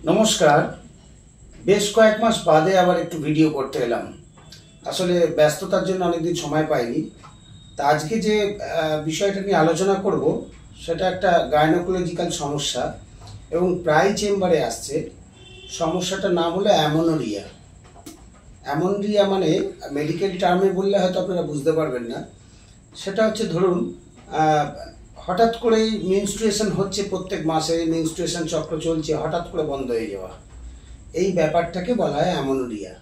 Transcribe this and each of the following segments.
নমস্কার। বেশ কয়েক মাস বাদে আবার একটু ভিডিও করতে এলাম। আসলে ব্যস্ততার জন্য অনেকদিন সময় পাইনি। তা আজকে যে বিষয়টা নিয়ে আলোচনা করব সেটা একটা গাইনোকোলজিক্যাল সমস্যা এবং প্রায় চেম্বারে আসছে। সমস্যাটার নাম হলো অ্যামোনোরিয়া। অ্যামোনোরিয়া মানে মেডিকেল টার্মে বললে হয়তো আপনারা বুঝতে পারবেন না। সেটা হচ্ছে ধরুন হঠাৎ করেই মেনস্ট্রুয়েশন হচ্ছে, প্রত্যেক মাসে মেনস্ট্রুয়েশন চক্র চলছে, হঠাৎ করে বন্ধ হয়ে যাওয়া, এই ব্যাপারটাকে বলা হয় অ্যামোনোরিয়া।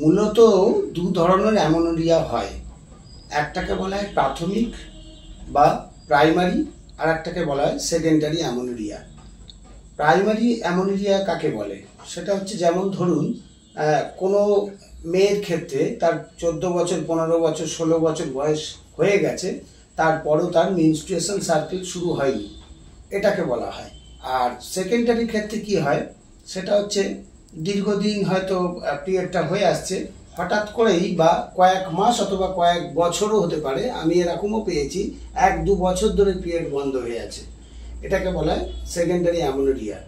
মূলত দু ধরনের অ্যামোনোরিয়া হয়, একটাকে বলা হয় প্রাথমিক বা প্রাইমারি, আর একটাকে বলা হয় সেকেন্ডারি অ্যামোনোরিয়া। প্রাইমারি অ্যামোনোরিয়া কাকে বলে? সেটা হচ্ছে যেমন ধরুন কোনো মেয়ের ক্ষেত্রে তার 14 বছর, 15 বছর, 16 বছর বয়স হয়ে গেছে, তারপরও তার মেনস্ট্রুয়েশন সার্কেল শুরু হয়নি, এটাকে বলা হয়। আর সেকেন্ডারি ক্ষেত্রে কি হয়, সেটা হচ্ছে দীর্ঘদিন হয়তো পিরিয়ডটা হয়ে আসছে, হঠাৎ করেই বা কয়েক মাস অথবা কয়েক বছরও হতে পারে, আমি এরকমও পেয়েছি 1-2 বছর ধরে পিরিয়ড বন্ধ হয়ে আছে, এটাকে বলা হয় সেকেন্ডারি অ্যামোনোরিয়া।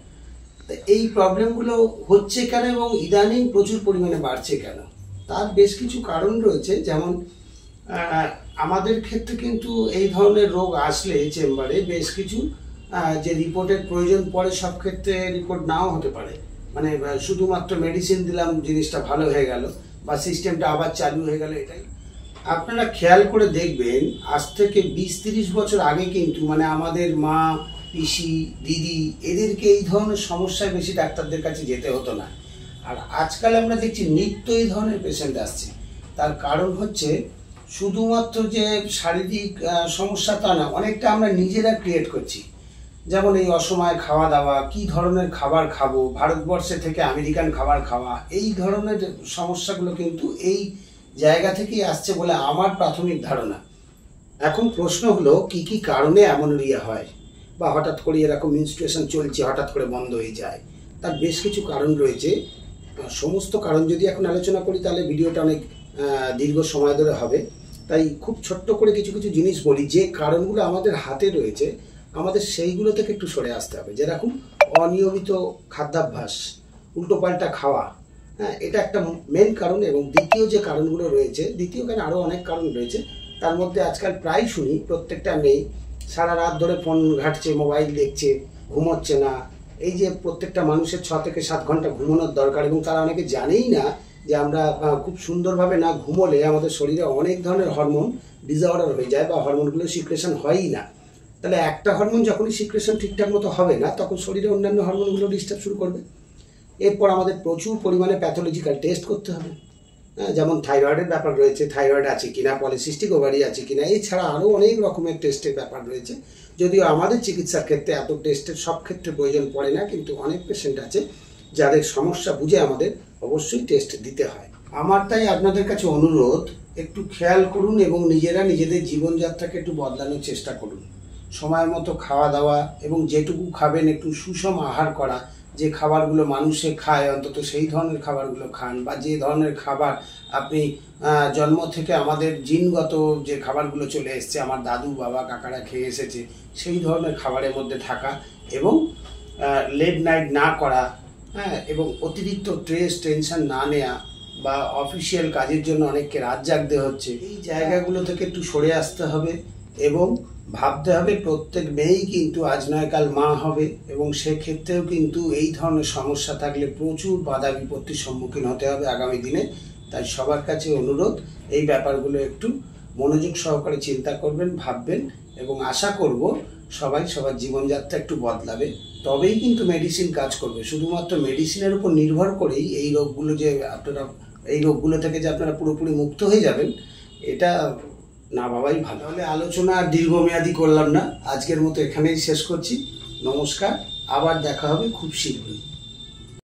তো এই প্রবলেমগুলো হচ্ছে কেন এবং ইদানিং প্রচুর পরিমাণে বাড়ছে কেন, তার বেশ কিছু কারণ রয়েছে। যেমন আমাদের ক্ষেত্রে কিন্তু এই ধরনের রোগ আসলে চেম্বারে বেশ কিছু যে রিপোর্টের প্রয়োজন পড়ে, সব ক্ষেত্রে রিপোর্ট নাও হতে পারে। মানে শুধুমাত্র মেডিসিন দিলাম, জিনিসটা ভালো হয়ে গেল বা সিস্টেমটা আবার চালু হয়ে গেল, এটাই। আপনারা খেয়াল করে দেখবেন, আজ থেকে 20-30 বছর আগে কিন্তু মানে আমাদের মা, পিসি, দিদি, এদেরকে এই ধরনের সমস্যায় বেশি ডাক্তারদের কাছে যেতে হতো না। আর আজকাল আমরা দেখছি নিত্য এই ধরনের পেশেন্ট আসছে। তার কারণ হচ্ছে শুধুমাত্র যে শারীরিক সমস্যা তা না, অনেকটা আমরা নিজেরা ক্রিয়েট করছি। যেমন এই অসময়ে খাওয়া দাওয়া, কি ধরনের খাবার খাবো, ভারতবর্ষে থেকে আমেরিকান খাবার খাওয়া, এই ধরনের সমস্যাগুলো কিন্তু এই জায়গা থেকেই আসছে বলে আমার প্রাথমিক ধারণা। এখন প্রশ্ন হলো কি কি কারণে অ্যামোনোরিয়া হয় বা হঠাৎ করে এরকম মেনস্ট্রুয়েশন চলছে হঠাৎ করে বন্ধ হয়ে যায়। তার বেশ কিছু কারণ রয়েছে। সমস্ত কারণ যদি এখন আলোচনা করি তাহলে ভিডিওটা অনেক দীর্ঘ সময় ধরে হবে, তাই খুব ছোট্ট করে কিছু কিছু জিনিস বলি। যে কারণগুলো আমাদের হাতে রয়েছে, আমাদের সেইগুলো থেকে একটু সরে আসতে হবে। যেরকম অনিয়মিত খাদ্যাভ্যাস, উল্টোপাল্টা খাওয়া, হ্যাঁ, এটা একটা মেন কারণ। এবং দ্বিতীয় যে কারণগুলো রয়েছে, দ্বিতীয় কারণ আরও অনেক কারণ রয়েছে, তার মধ্যে আজকাল প্রায় শুনি প্রত্যেকটা মেয়ে সারা রাত ধরে ফোন ঘাঁটছে, মোবাইল দেখছে, ঘুমোচ্ছে না। এই যে প্রত্যেকটা মানুষের 6 থেকে 7 ঘন্টা ঘুমানোর দরকার, এবং তারা অনেকে জানেই না যে আমরা খুব সুন্দরভাবে না ঘুমোলে আমাদের শরীরে অনেক ধরনের হরমোন ডিসঅর্ডার হয়ে যায় বা হরমোনগুলো সিক্রেশন হয়ই না। তাহলে একটা হরমোন যখনই সিক্রেশন ঠিকঠাক মতো হবে না, তখন শরীরে অন্যান্য হরমোনগুলো ডিস্টার্ব শুরু করবে। এরপর আমাদের প্রচুর পরিমাণে প্যাথোলজিক্যাল টেস্ট করতে হবে। যেমন থাইরয়েডের ব্যাপার রয়েছে, থাইরয়েড আছে কিনা, পলিসিস্টিক ওভারি আছে কিনা, এছাড়া আরও অনেক রকমের টেস্টের ব্যাপার রয়েছে। যদিও আমাদের চিকিৎসার ক্ষেত্রে এত টেস্টের সব ক্ষেত্রে প্রয়োজন পড়ে না, কিন্তু অনেক পেশেন্ট আছে যাদের সমস্যা বুঝে আমাদের অবশ্যই টেস্ট দিতে হয়। আমার তাই আপনাদের কাছে অনুরোধ, একটু খেয়াল করুন এবং নিজেরা নিজেদের জীবনযাত্রাকে একটু বদলানোর চেষ্টা করুন। সময় মতো খাওয়া দাওয়া এবং যেটুকু খাবেন একটু সুষম আহার করা। যে খাবারগুলো মানুষে খায় অন্তত সেই ধরনের খাবারগুলো খান, বা যে ধরনের খাবার আপনি জন্ম থেকে আমাদের জিনগত যে খাবারগুলো চলে এসছে, আমার দাদু বাবা কাকারা খেয়ে এসেছে, সেই ধরনের খাবারের মধ্যে থাকা এবং লেট নাইট না করা, হ্যাঁ, এবং অতিরিক্ত স্ট্রেস টেনশন না নেওয়া, বা অফিসিয়াল কাজের জন্য অনেককে রাত জাগতে হচ্ছে, এই জায়গাগুলো থেকে একটু সরে আসতে হবে। এবং ভাবতে হবে প্রত্যেক মেয়েই কিন্তু আজ নয় কাল মা হবে, এবং সেক্ষেত্রেও কিন্তু এই ধরনের সমস্যা থাকলে প্রচুর বাধা বিপত্তির সম্মুখীন হতে হবে আগামী দিনে। তাই সবার কাছে অনুরোধ, এই ব্যাপারগুলো একটু মনোযোগ সহকারে চিন্তা করবেন, ভাববেন, এবং আশা করব সবাই সবার জীবনযাত্রা একটু বদলাবে, তবেই কিন্তু মেডিসিন কাজ করবে। শুধুমাত্র মেডিসিনের উপর নির্ভর করেই এই রোগগুলো থেকে যে আপনারা পুরোপুরি মুক্ত হয়ে যাবেন, এটা না ভাবাই ভালো। তাহলে আলোচনা দীর্ঘমেয়াদী করলাম না, আজকের মতো এখানেই শেষ করছি। নমস্কার, আবার দেখা হবে খুব শীঘ্রই।